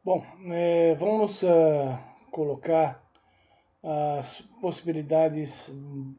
Bom, vamos colocar as possibilidades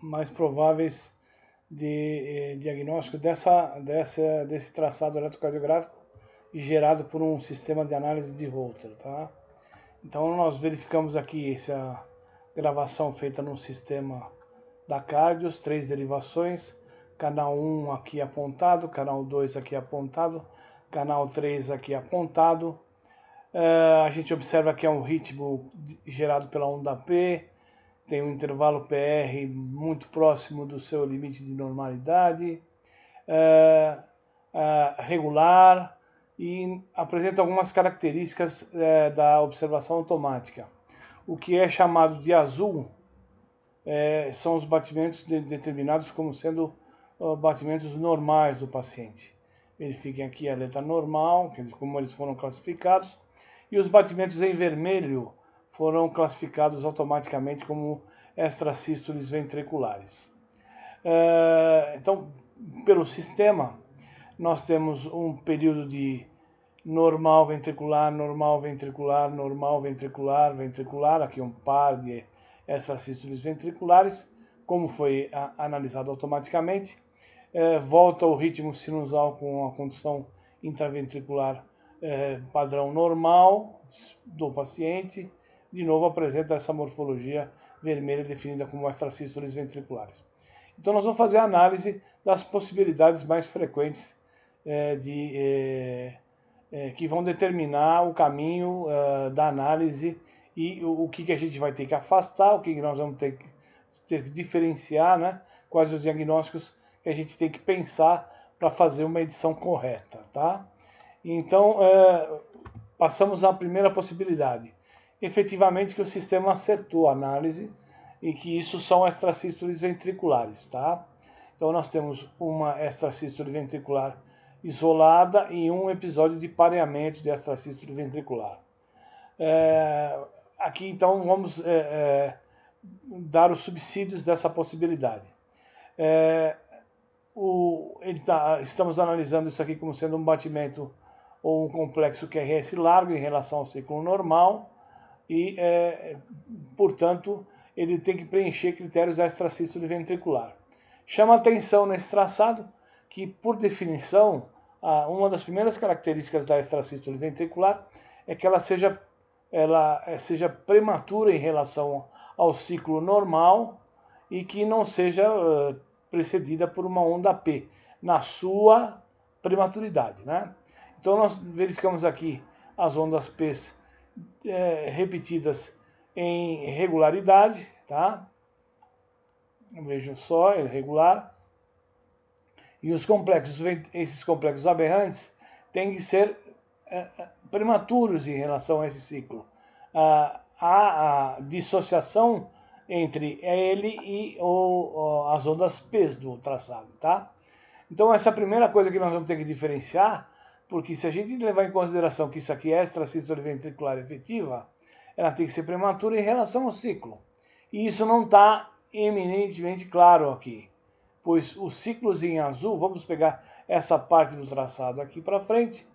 mais prováveis de diagnóstico desse traçado eletrocardiográfico gerado por um sistema de análise de Holter, tá? Então nós verificamos aqui essa gravação feita no sistema da Cardios, três derivações, canal 1 aqui apontado, canal 2 aqui apontado, canal 3 aqui apontado. A gente observa que é um ritmo gerado pela onda P, tem um intervalo PR muito próximo do seu limite de normalidade, regular, e apresenta algumas características da observação automática. O que é chamado de azul são os batimentos determinados como sendo batimentos normais do paciente. Verifiquem aqui a letra normal, quer dizer, como eles foram classificados, e os batimentos em vermelho foram classificados automaticamente como extrasístoles ventriculares. Então, pelo sistema, nós temos um período de normal ventricular, normal ventricular, normal ventricular, ventricular, aqui um par de extrasístoles ventriculares, como foi analisado automaticamente, volta ao ritmo sinusal com a condição intraventricular padrão normal do paciente, de novo apresenta essa morfologia vermelha definida como extrasístoles ventriculares. Então nós vamos fazer a análise das possibilidades mais frequentes que vão determinar o caminho da análise e o que a gente vai ter que afastar, o que nós vamos ter que diferenciar, né? Quais os diagnósticos que a gente tem que pensar para fazer uma edição correta, tá? Então, passamos à primeira possibilidade. Efetivamente que o sistema acertou a análise e que isso são extrasístoles ventriculares, tá? Então nós temos uma extrasístole ventricular isolada e um episódio de pareamento de extrasístole ventricular. Aqui então vamos dar os subsídios dessa possibilidade. Estamos analisando isso aqui como sendo um batimento ou um complexo QRS largo em relação ao ciclo normal e, portanto, ele tem que preencher critérios da extrasístole ventricular. Chama atenção nesse traçado que, por definição, uma das primeiras características da extrasístole ventricular é que ela seja prematura em relação ao ciclo normal e que não seja precedida por uma onda P na sua prematuridade, né? Então nós verificamos aqui as ondas P repetidas em regularidade, tá? Vejam só, é regular. E os complexos, esses complexos aberrantes têm que ser prematuros em relação a esse ciclo. A dissociação entre ele e as ondas P do traçado, tá? Então essa é a primeira coisa que nós vamos ter que diferenciar, porque se a gente levar em consideração que isso aqui é extrasístole ventricular efetiva, ela tem que ser prematura em relação ao ciclo. E isso não está eminentemente claro aqui, pois os ciclos em azul, vamos pegar essa parte do traçado aqui para frente,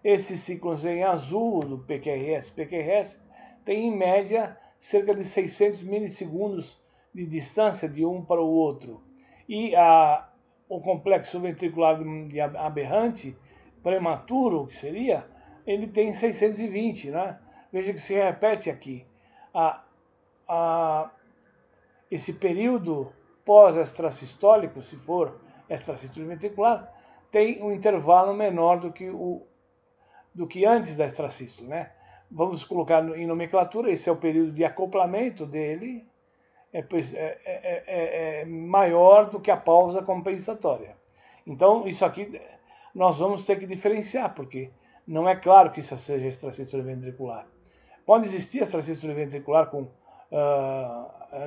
esses ciclos em azul do PQRS, tem em média cerca de 600 milissegundos de distância de um para o outro. E o complexo ventricular aberrante, prematuro, que seria, ele tem 620, né? Veja que se repete aqui. Esse período pós-extrasistólico, se for extrasístole ventricular, tem um intervalo menor do que antes da extrasístole, né? Vamos colocar em nomenclatura, esse é o período de acoplamento dele, é maior do que a pausa compensatória. Então, isso aqui nós vamos ter que diferenciar, porque não é claro que isso seja extrasístole ventricular. Pode existir extrasístole ventricular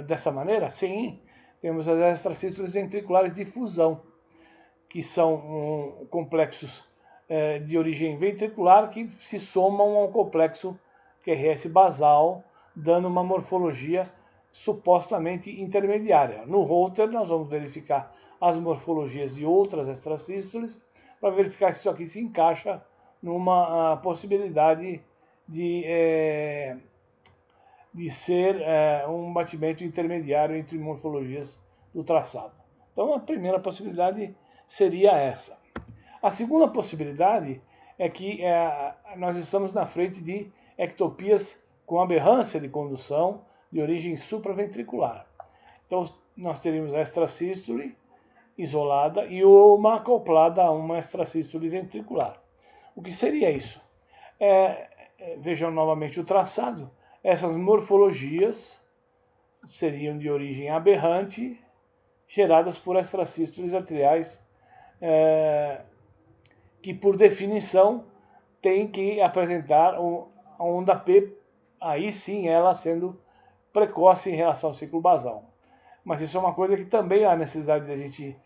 dessa maneira? Sim, temos as extrasístoles ventriculares de fusão, que são complexos de origem ventricular que se somam ao complexo QRS basal, dando uma morfologia supostamente intermediária. No Holter, nós vamos verificar as morfologias de outras extrasístoles para verificar se isso aqui se encaixa numa possibilidade de ser um batimento intermediário entre morfologias do traçado. Então, a primeira possibilidade seria essa. A segunda possibilidade é que nós estamos na frente de ectopias com aberrância de condução de origem supraventricular. Então, nós teríamos a extrasístole isolada e uma acoplada a uma extrasístole ventricular. O que seria isso? Vejam novamente o traçado. Essas morfologias seriam de origem aberrante, geradas por extrasístoles atriais, que por definição tem que apresentar a onda P, aí sim ela sendo precoce em relação ao ciclo basal. Mas isso é uma coisa que também há necessidade de a gente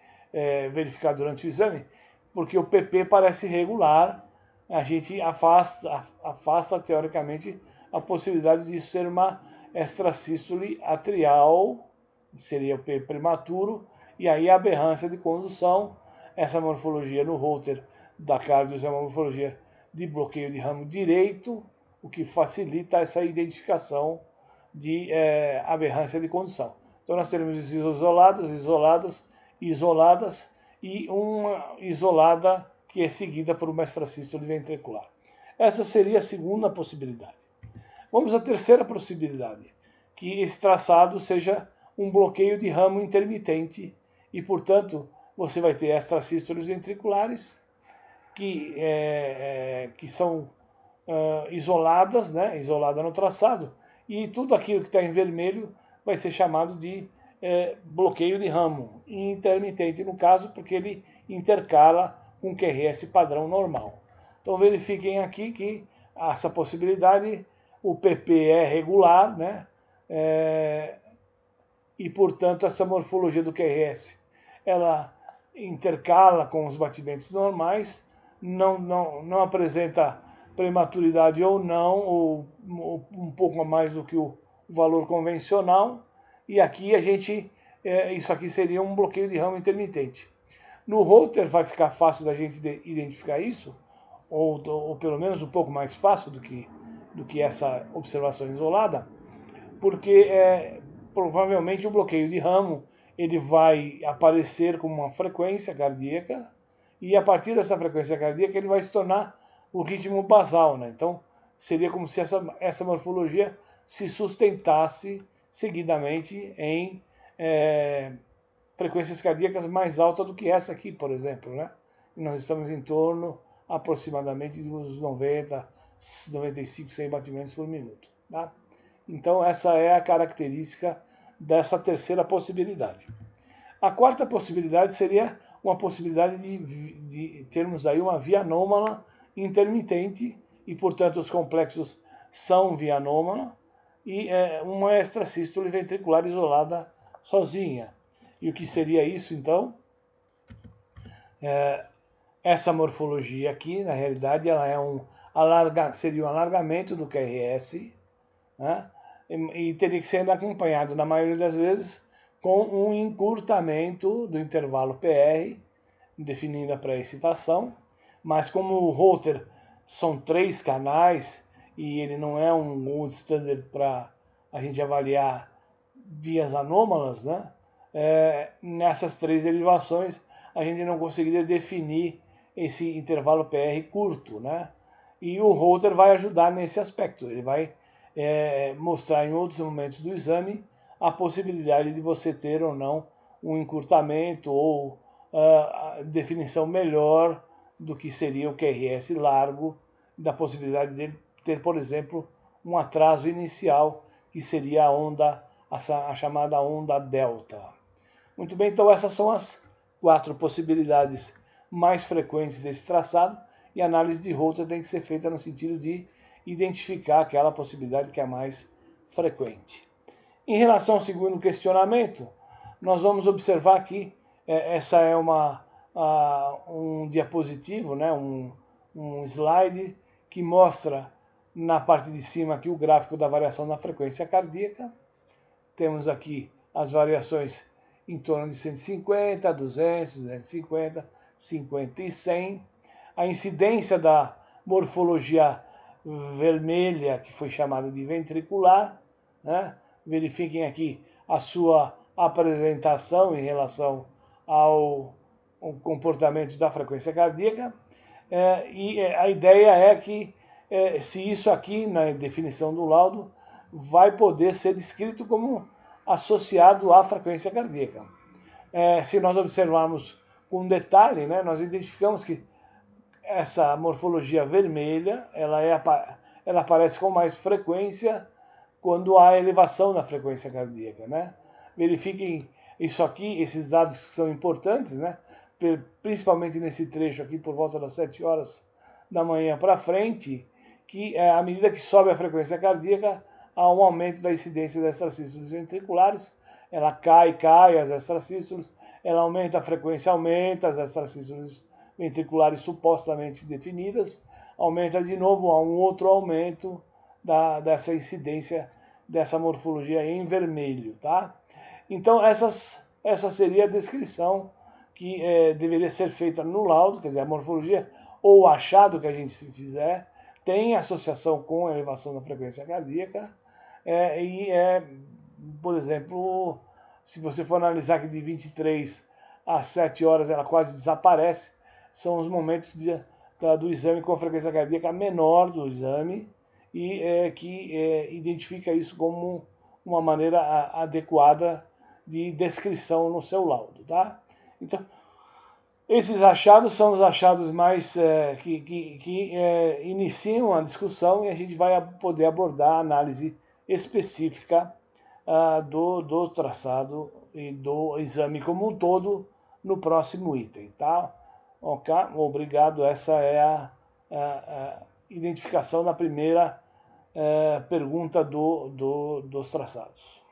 verificar durante o exame, porque o PP parece regular, a gente afasta teoricamente a possibilidade disso ser uma extrasístole atrial, seria o P prematuro, e aí a aberrância de condução, essa morfologia no Holter da cardios é uma morfologia de bloqueio de ramo direito, o que facilita essa identificação de aberrância de condução. Então nós teremos isoladas, isoladas e uma isolada que é seguida por uma extrasístole ventricular. Essa seria a segunda possibilidade. Vamos à terceira possibilidade, que esse traçado seja um bloqueio de ramo intermitente e, portanto, você vai ter extrasístoles ventriculares que são isoladas, né, isolada no traçado, e tudo aquilo que está em vermelho vai ser chamado de bloqueio de ramo, intermitente no caso, porque ele intercala com o QRS padrão normal. Então verifiquem aqui que essa possibilidade, o PP é regular, né? E portanto essa morfologia do QRS, ela intercala com os batimentos normais, não apresenta prematuridade ou não, ou um pouco a mais do que o valor convencional, e aqui isso aqui seria um bloqueio de ramo intermitente. No Holter vai ficar fácil da gente identificar isso, ou pelo menos um pouco mais fácil do que essa observação isolada, porque provavelmente o bloqueio de ramo ele vai aparecer com uma frequência cardíaca, e a partir dessa frequência cardíaca ele vai se tornar o ritmo basal, né? Então seria como se essa morfologia se sustentasse seguidamente em frequências cardíacas mais altas do que essa aqui, por exemplo, né? E nós estamos em torno aproximadamente dos 90, 95, 100 batimentos por minuto, tá? Então essa é a característica dessa terceira possibilidade. A quarta possibilidade seria uma possibilidade de termos aí uma via anômala intermitente, e portanto os complexos são via anômala, e uma extrasístole ventricular isolada sozinha. E o que seria isso então? Essa morfologia aqui, na realidade, ela seria um alargamento do QRS, né? E teria que ser acompanhado, na maioria das vezes, com um encurtamento do intervalo PR, definindo a pré-excitação, mas como o Holter são 3 canais e ele não é um gold standard para a gente avaliar vias anômalas, né? Nessas 3 derivações a gente não conseguiria definir esse intervalo PR curto, né? E o Holter vai ajudar nesse aspecto, ele vai mostrar em outros momentos do exame a possibilidade de você ter ou não um encurtamento ou definição melhor do que seria o QRS largo, da possibilidade de ter, por exemplo, um atraso inicial, que seria a chamada onda delta. Muito bem, então essas são as 4 possibilidades mais frequentes desse traçado, e a análise de Holter tem que ser feita no sentido de identificar aquela possibilidade que é mais frequente. Em relação ao segundo questionamento, nós vamos observar que essa é um diapositivo, né, um slide que mostra na parte de cima aqui o gráfico da variação da frequência cardíaca. Temos aqui as variações em torno de 150, 200, 250, 50 e 100. A incidência da morfologia vermelha, que foi chamada de ventricular, né? Verifiquem aqui a sua apresentação em relação ao comportamento da frequência cardíaca. E a ideia é que, se isso aqui, na definição do laudo, vai poder ser descrito como associado à frequência cardíaca. Se nós observarmos com detalhe, né, nós identificamos que essa morfologia vermelha, ela aparece com mais frequência quando há elevação na frequência cardíaca, né? Verifiquem isso aqui, esses dados que são importantes, né? Principalmente nesse trecho aqui, por volta das 7 horas da manhã para frente, que à medida que sobe a frequência cardíaca, há um aumento da incidência das extrasístoles ventriculares, ela cai, as extrasístoles, ela aumenta, a frequência aumenta, as extrasístoles ventriculares supostamente definidas, aumenta de novo, há um outro aumento dessa incidência, dessa morfologia em vermelho, tá? Então, essa seria a descrição que deveria ser feita no laudo, quer dizer, a morfologia ou o achado que a gente fizer tem associação com a elevação da frequência cardíaca, por exemplo, se você for analisar que de 23 às 7 horas ela quase desaparece, são os momentos do exame com a frequência cardíaca menor do exame, e que identifica isso como uma maneira adequada de descrição no seu laudo, tá? Então, esses achados são os achados mais que iniciam a discussão, e a gente vai poder abordar a análise específica do traçado e do exame como um todo no próximo item, tá? Ok? Obrigado. Essa é a identificação da primeira pergunta dos traçados.